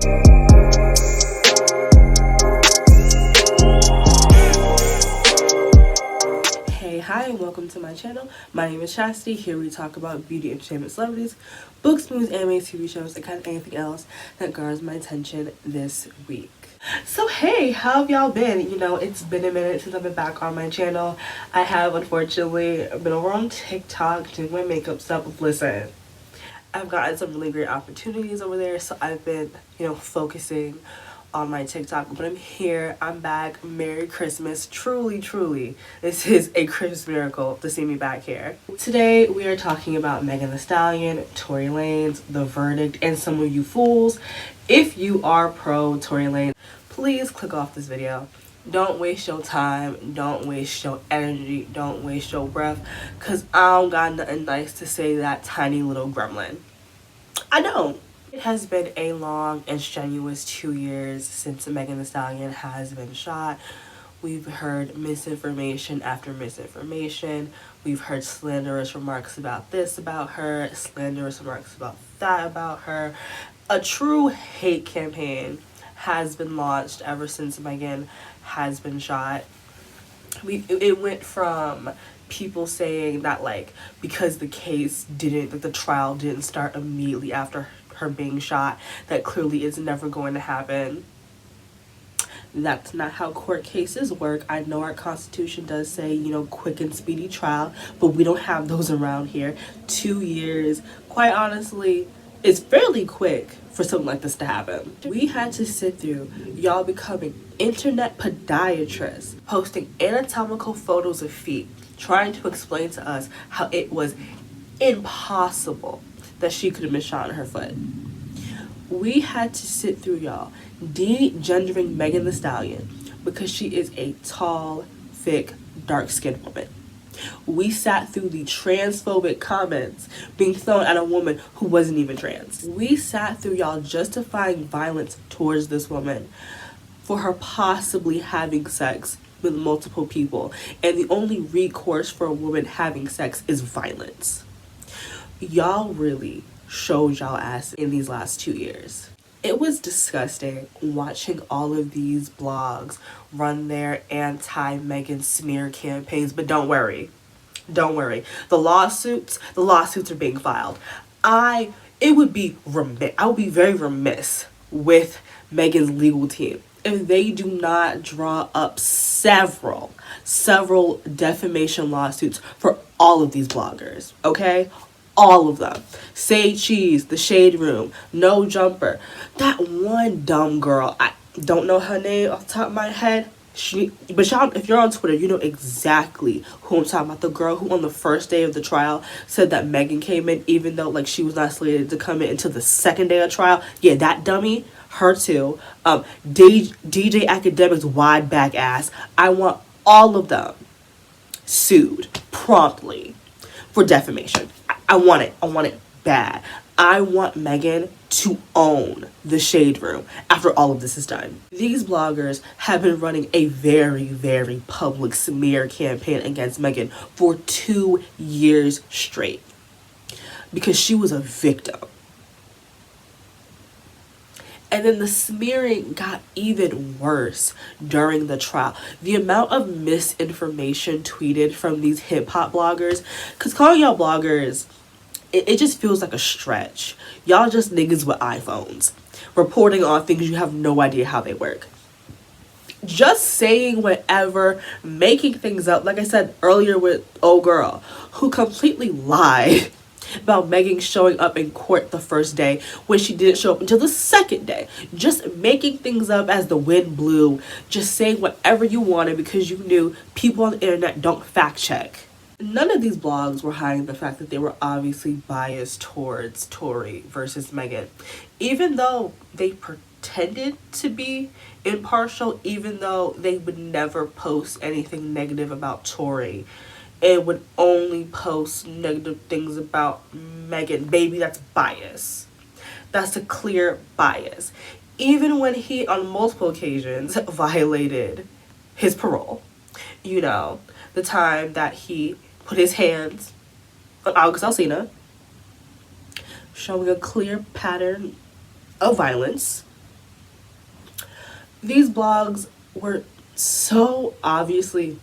Hey, hi, and welcome to my channel. My name is Chastity. Here we talk about beauty, entertainment, celebrities, books, movies, anime, TV shows, and kind of anything else that garners my attention this week. So hey, how have y'all been? You know, it's been a minute since I've been back on my channel. I have unfortunately been over on TikTok doing my makeup stuff. Listen, I've gotten some really great opportunities over there, so I've been, focusing on my TikTok. But I'm here, I'm back. Merry Christmas. Truly, truly, this is a Christmas miracle to see me back here. Today, we are talking about Megan Thee Stallion, Tory Lanez, The Verdict, and some of you fools. If you are pro Tory Lanez, please click off this video. Don't waste your time, don't waste your energy, don't waste your breath, because I don't got nothing nice to say to that tiny little gremlin. I don't. It has been a long and strenuous 2 years since Megan Thee Stallion has been shot. We've heard misinformation after misinformation. We've heard slanderous remarks about this about her, slanderous remarks about that about her. A true hate campaign has been launched ever since Megan has been shot. It went from people saying that, like, because the trial didn't start immediately after her being shot, that clearly is never going to happen. That's not how court cases work. I know our Constitution does say, quick and speedy trial, but we don't have those around here. 2 years, quite honestly, is fairly quick for something like this to happen. We had to sit through y'all becoming internet podiatrists, posting anatomical photos of feet, trying to explain to us how it was impossible that she could have been shot in her foot. We had to sit through y'all de-gendering Megan Thee Stallion because she is a tall, thick, dark-skinned woman. We sat through the transphobic comments being thrown at a woman who wasn't even trans. We sat through y'all justifying violence towards this woman for her possibly having sex with multiple people, and the only recourse for a woman having sex is violence. Y'all really showed y'all ass in these last 2 years. It was disgusting watching all of these blogs run their anti-Megan smear campaigns, but don't worry. The lawsuits are being filed. I would be very remiss with Megan's legal team if they do not draw up several defamation lawsuits for all of these bloggers, okay? All of them. Say Cheese, The Shade Room, No Jumper. That one dumb girl, I don't know her name off the top of my head. But y'all, if you're on Twitter, you know exactly who I'm talking about. The girl who on the first day of the trial said that Megan came in even though, like, she was not slated to come in until the second day of trial. Yeah, that dummy. Her too. DJ Academic's wide back ass. I want all of them sued promptly for defamation. I want it bad. I want Megan to own the Shade Room after all of this is done. These bloggers have been running a very, very public smear campaign against Megan for 2 years straight because she was a victim. And then the smearing got even worse during the trial. The amount of misinformation tweeted from these hip-hop bloggers, because calling y'all bloggers, it just feels like a stretch. Y'all just niggas with iPhones, reporting on things you have no idea how they work. Just saying whatever, making things up, like I said earlier with old girl, who completely lied about Megan showing up in court the first day when she didn't show up until the second day. Just making things up as the wind blew. Just saying whatever you wanted because you knew people on the internet don't fact check. None of these blogs were hiding the fact that they were obviously biased towards Tory versus Megan. Even though they pretended to be impartial, even though they would never post anything negative about Tory, it would only post negative things about Megan. Baby, that's bias. That's a clear bias. Even when he, on multiple occasions, violated his parole. You know, the time that he put his hands on August Alsina, showing a clear pattern of violence. These blogs were so obviously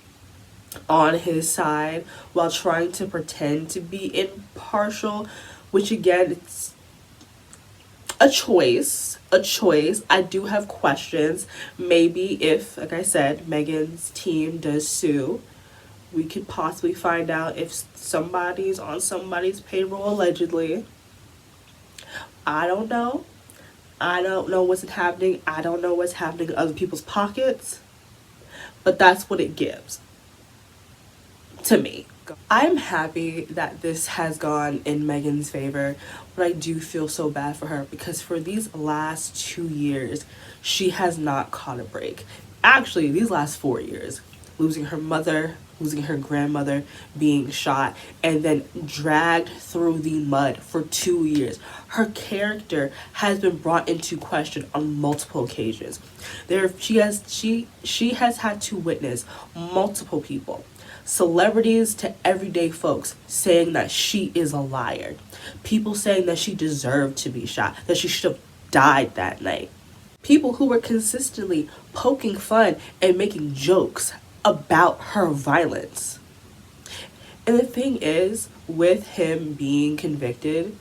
on his side while trying to pretend to be impartial, which again, it's a choice. I do have questions. Maybe if, like I said, Megan's team does sue, we could possibly find out if somebody's on somebody's payroll allegedly. I don't know. I don't know what's happening. I don't know what's happening in other people's pockets. But that's what it gives to me. I'm happy that this has gone in Megan's favor, but I do feel so bad for her because for these last 2 years, she has not caught a break. Actually, these last 4 years, losing her mother, losing her grandmother, being shot, and then dragged through the mud for 2 years. Her character has been brought into question on multiple occasions. She has had to witness multiple people, celebrities to everyday folks, saying that she is a liar. People saying that she deserved to be shot, that she should have died that night. People who were consistently poking fun and making jokes about her violence. And the thing is, with him being convicted,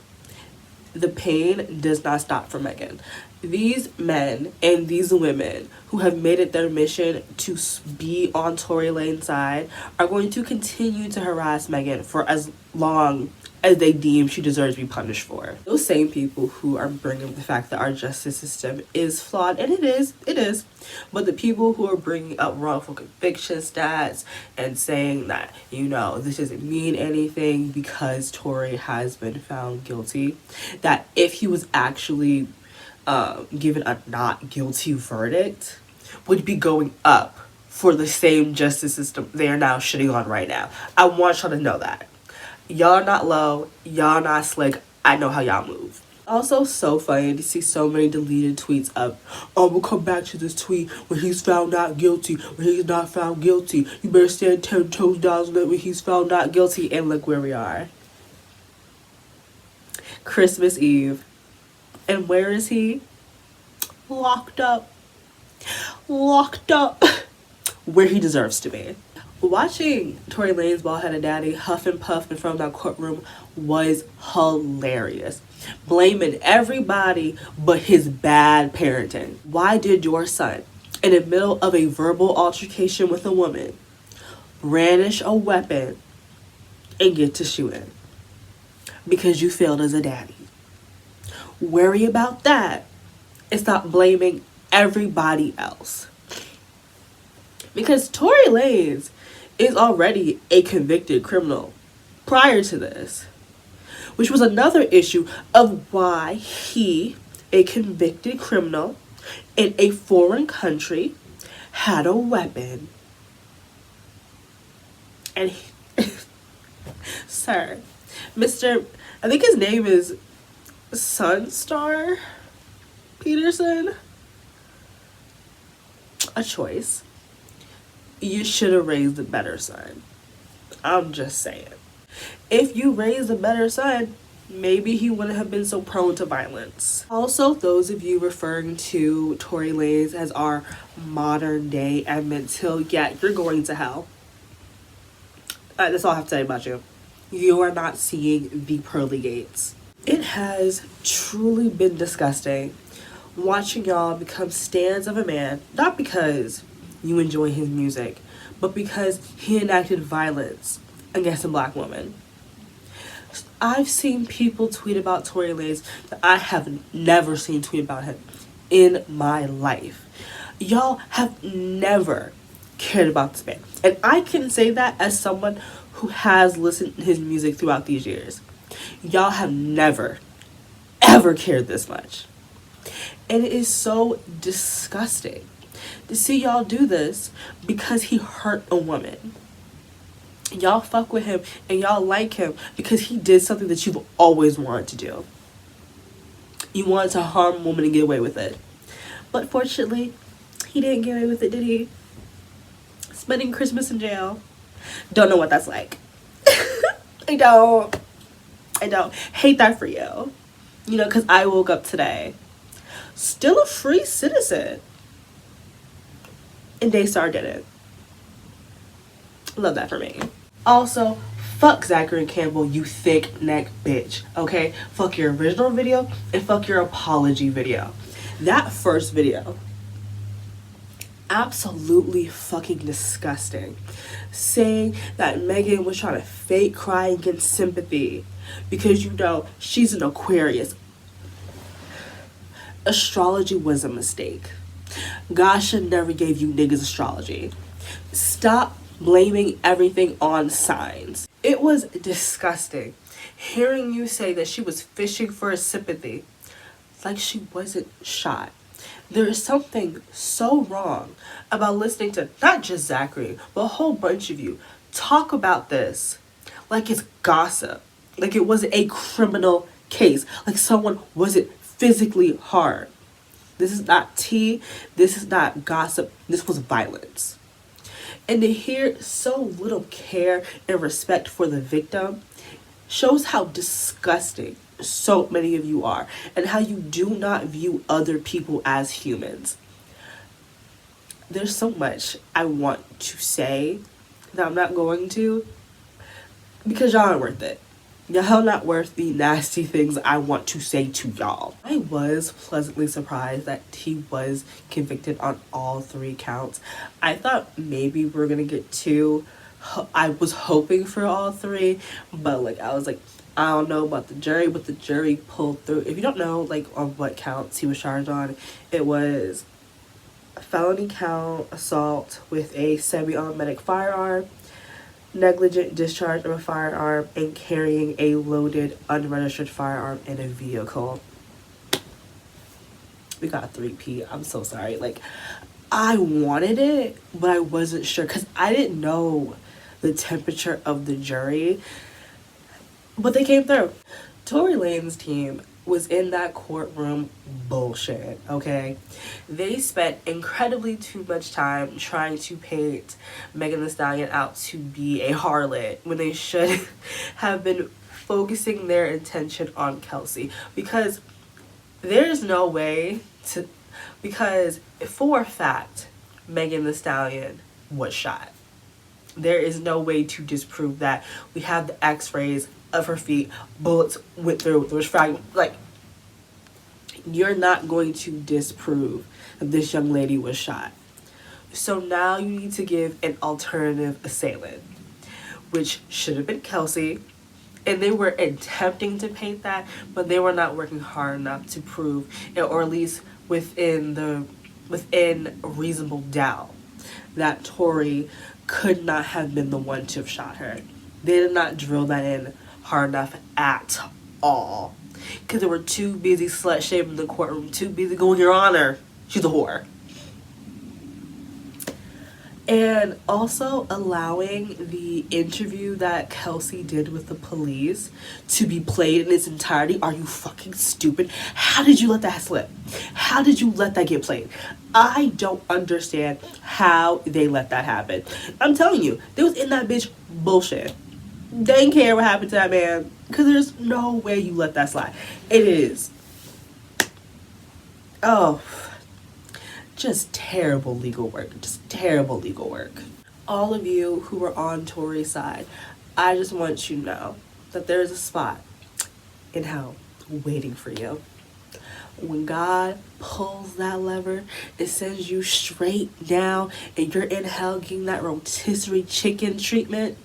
the pain does not stop for Megan. These men and these women who have made it their mission to be on Tory Lane's side are going to continue to harass Megan for as long as they deem she deserves to be punished for. Those same people who are bringing up the fact that our justice system is flawed, and it is, but the people who are bringing up wrongful conviction stats and saying that, this doesn't mean anything because Tory has been found guilty, that if he was actually given a not guilty verdict, would be going up for the same justice system they are now shitting on right now. I want y'all to know that. Y'all not low, y'all not slick. I know how y'all move. Also, so funny to see so many deleted tweets of, oh, we'll come back to this tweet when he's found not guilty, when he's not found guilty. You better stand 10 toes down when he's found not guilty. And look where we are. Christmas Eve. And where is he? Locked up. Locked up. Where he deserves to be. Watching Tory Lanez bald-headed daddy huff and puff in front of that courtroom was hilarious. Blaming everybody but his bad parenting. Why did your son, in the middle of a verbal altercation with a woman, brandish a weapon and get to shooting? Because you failed as a daddy. Worry about that and stop blaming everybody else. Because Tory Lanez is already a convicted criminal prior to this, which was another issue of why he, a convicted criminal in a foreign country, had a weapon. And sir, Mr. I think his name is Sunstar Peterson. A choice. You should have raised a better son. I'm just saying. If you raised a better son, maybe he wouldn't have been so prone to violence. Also, those of you referring to Tory Lanez as our modern day Emmett Till, yeah, you're going to hell. That's all I have to say about you. You are not seeing the pearly gates. It has truly been disgusting watching y'all become stans of a man, not because you enjoy his music, but because he enacted violence against a black woman. I've seen people tweet about Tory Lanez that I have never seen tweet about him in my life. Y'all have never cared about this man. And I can say that as someone who has listened to his music throughout these years. Y'all have never, ever cared this much. And it is so disgusting to see y'all do this because he hurt a woman. Y'all fuck with him and y'all like him because he did something that you've always wanted to do. You wanted to harm a woman and get away with it. But fortunately, he didn't get away with it, did he? Spending Christmas in jail. Don't know what that's like. I don't. Hate that for you. Because I woke up today still a free citizen. and Daystar didn't. Love that for me. Also, fuck Zachary Campbell, you thick neck bitch. Okay? Fuck your original video and fuck your apology video. That first video, absolutely fucking disgusting. Saying that Megan was trying to fake cry and get sympathy because you know she's an Aquarius. Astrology was a mistake. God should never gave you niggas astrology. Stop blaming everything on signs. It was disgusting hearing you say that she was fishing for sympathy like she wasn't shot. There is something so wrong about listening to not just Zachary, but a whole bunch of you talk about this like it's gossip, like it was a criminal case, like someone wasn't physically harmed. This is not tea, this is not gossip, this was violence. And to hear so little care and respect for the victim shows how disgusting so many of you are and how you do not view other people as humans. There's so much I want to say that I'm not going to because y'all aren't worth it. Y'all not worth the nasty things I want to say to y'all. I was pleasantly surprised that he was convicted on all 3 counts. I thought maybe we were gonna get 2. I was hoping for all 3, but like I was like, I don't know about the jury, but the jury pulled through. If you don't know like on what counts he was charged on, it was a felony count, assault with a semi-automatic firearm, negligent discharge of a firearm, and carrying a loaded unregistered firearm in a vehicle. We got 3P. I'm so sorry. Like, I wanted it, but I wasn't sure because I didn't know the temperature of the jury, but they came through. Tory Lanez team was in that courtroom bullshit, okay? They spent incredibly too much time trying to paint Megan Thee Stallion out to be a harlot when they should have been focusing their attention on Kelsey, because there's no way to, because for a fact Megan Thee Stallion was shot. There is no way to disprove that. We have the x-rays of her feet, bullets went through, there was fragments. Like, you're not going to disprove that this young lady was shot. So now you need to give an alternative assailant, which should have been Kelsey. And they were attempting to paint that, but they were not working hard enough to prove it, or at least within reasonable doubt, that Tory could not have been the one to have shot her. They did not drill that in hard enough at all, because they were too busy slut shaming the courtroom, too busy going, Your Honor, she's a whore. And also allowing the interview that Kelsey did with the police to be played in its entirety. Are you fucking stupid? How did you let that slip? How did you let that get played? I don't understand how they let that happen. I'm telling you, they was in that bitch bullshit. They didn't care what happened to that man, because there's no way you let that slide. It is. Oh. Just terrible legal work. Just terrible legal work. All of you who were on Tory's side, I just want you to know that there is a spot in hell waiting for you. When God pulls that lever, it sends you straight down and you're in hell getting that rotisserie chicken treatment.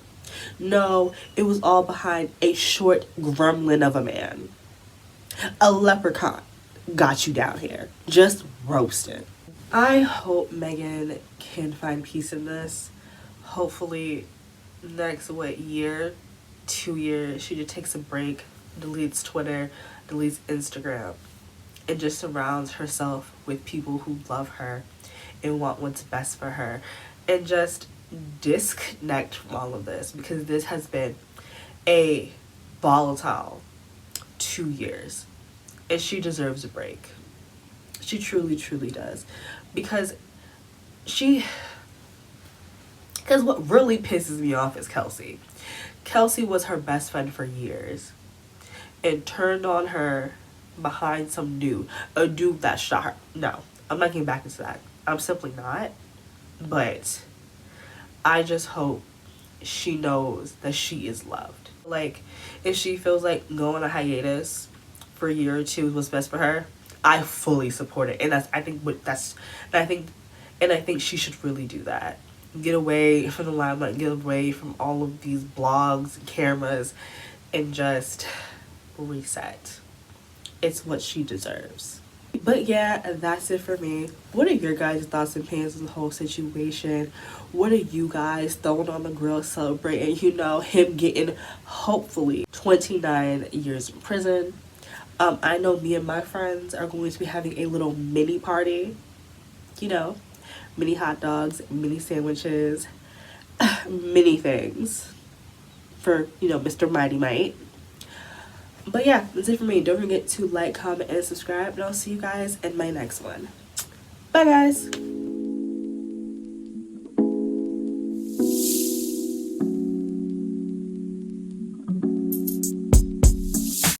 No, it was all behind a short gremlin of a man. A leprechaun got you down here. Just roasted. I hope Megan can find peace in this. Hopefully next, year, 2 years, she just takes a break, deletes Twitter, deletes Instagram, and just surrounds herself with people who love her and want what's best for her, and just disconnect from all of this, because this has been a volatile 2 years, and she deserves a break. She truly, truly does. Because what really pisses me off is Kelsey. Kelsey was her best friend for years and turned on her behind some dude, a dude that shot her. No, I'm not getting back into that. I'm simply not. but I just hope she knows that she is loved. Like, if she feels like going on a hiatus for a year or two is what's best for her, I fully support it. And I think she should really do that. Get away from the limelight, get away from all of these blogs and cameras, and just reset. It's what she deserves. But yeah, that's it for me. What are your guys' thoughts and opinions on the whole situation? What are you guys throwing on the grill celebrating, him getting hopefully 29 years in prison? I know me and my friends are going to be having a little mini party, mini hot dogs, mini sandwiches, many things for, Mr. Mighty Might. But yeah, that's it for me. Don't forget to like, comment, and subscribe, and I'll see you guys in my next one. Bye, guys.